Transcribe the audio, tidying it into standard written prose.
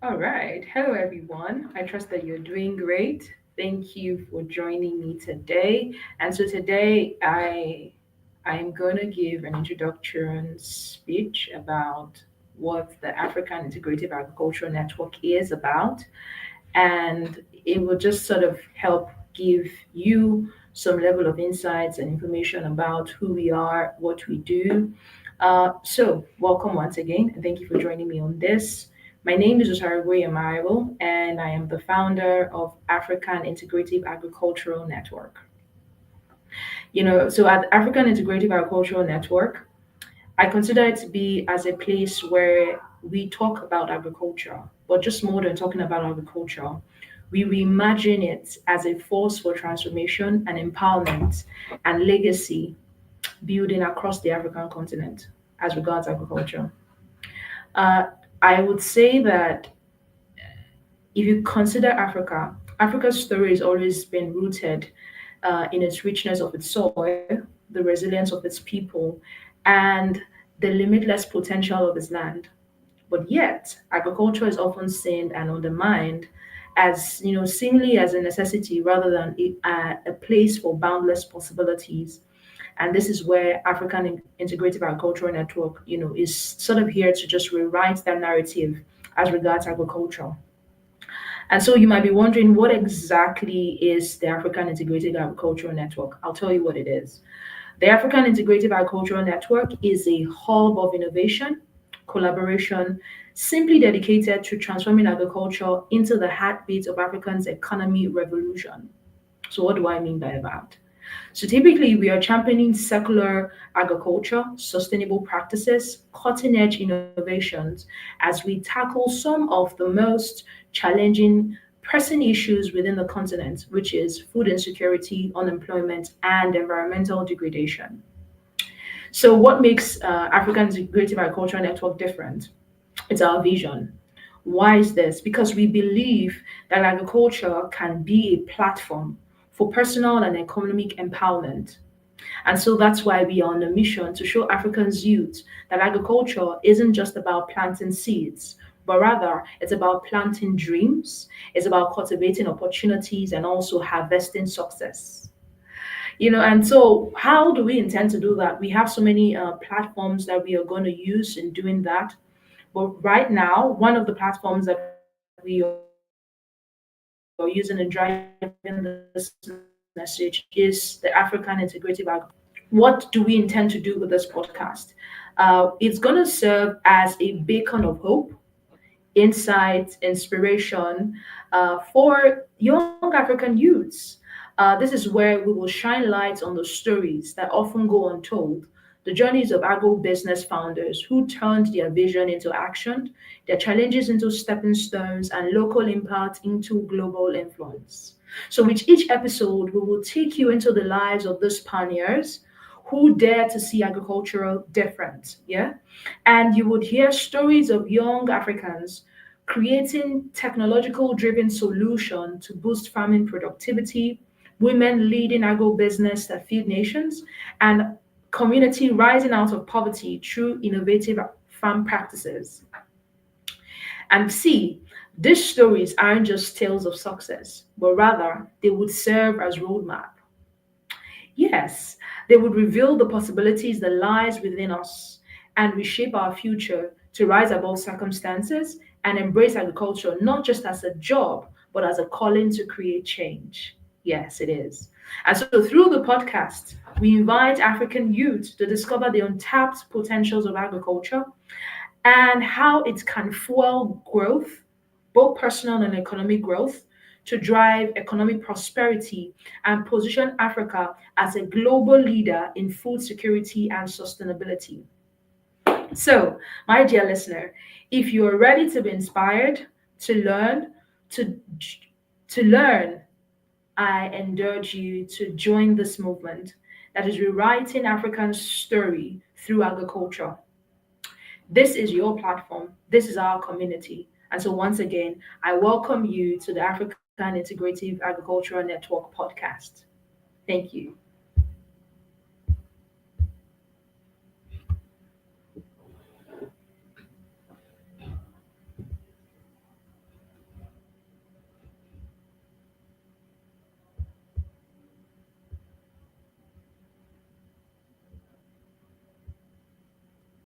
All right. Hello, everyone. I trust that you're doing great. Thank you for joining me today. And so today I'm going to give an introduction speech about what the African Integrative Agricultural Network is about, and it will just sort of help give you some level of insights and information about who we are, what we do. Welcome once again, and thank you for joining me on this. My name is Osaragwe Amaribo, and I am the founder of African Integrative Agricultural Network. So at African Integrative Agricultural Network, I consider it to be as a place where we talk about agriculture, but just more than talking about agriculture, we reimagine it as a force for transformation and empowerment and legacy building across the African continent as regards agriculture. Uh, I would say that if you consider Africa, Africa's story has always been rooted in its richness of its soil, the resilience of its people, and the limitless potential of its land. But yet, agriculture is often seen and undermined as, seemingly as a necessity rather than a place for boundless possibilities. And this is where African Integrative Agricultural Network, is sort of here to just rewrite that narrative as regards agriculture. And so you might be wondering, what exactly is the African Integrated Agricultural Network? I'll tell you what it is. The African Integrative Agricultural Network is a hub of innovation, collaboration, simply dedicated to transforming agriculture into the heartbeat of Africans' economy revolution. So, what do I mean by that? So typically, we are championing secular agriculture, sustainable practices, cutting edge innovations as we tackle some of the most challenging, pressing issues within the continent, which is food insecurity, unemployment, and environmental degradation. So, what makes African Integrative Agricultural Network different? It's our vision. Why is this? Because we believe that agriculture can be a platform for personal and economic empowerment. And so that's why we are on a mission to show Africans youth that agriculture isn't just about planting seeds, but rather it's about planting dreams, it's about cultivating opportunities and also harvesting success. And so how do we intend to do that? We have so many platforms that we are going to use in doing that. But right now, one of the platforms that we are using in driving this message is the African Integrative Agricultural Network. What do we intend to do with this podcast? It's going to serve as a beacon of hope, insight, inspiration for young African youths. This is where we will shine light on the stories that often go untold, the journeys of agro business founders who turned their vision into action, their challenges into stepping stones, and local impact into global influence. So, with each episode, we will take you into the lives of these pioneers who dare to see agricultural different. Yeah. And you would hear stories of young Africans creating technological driven solution to boost farming productivity, women leading agro-business that feed nations, and community rising out of poverty through innovative farm practices. And see, these stories aren't just tales of success, but rather they would serve as roadmap. Yes, they would reveal the possibilities that lies within us and reshape our future to rise above circumstances and embrace agriculture not just as a job, but as a calling to create change. Yes, it is. And so through the podcast, we invite African youth to discover the untapped potentials of agriculture and how it can fuel growth, both personal and economic growth, to drive economic prosperity and position Africa as a global leader in food security and sustainability. So, my dear listener, if you are ready to be inspired, to learn, to to learn, I encourage you to join this movement that is rewriting African story through agriculture. This is your platform. This is our community. And so, once again, I welcome you to the African Integrative Agricultural Network podcast. Thank you.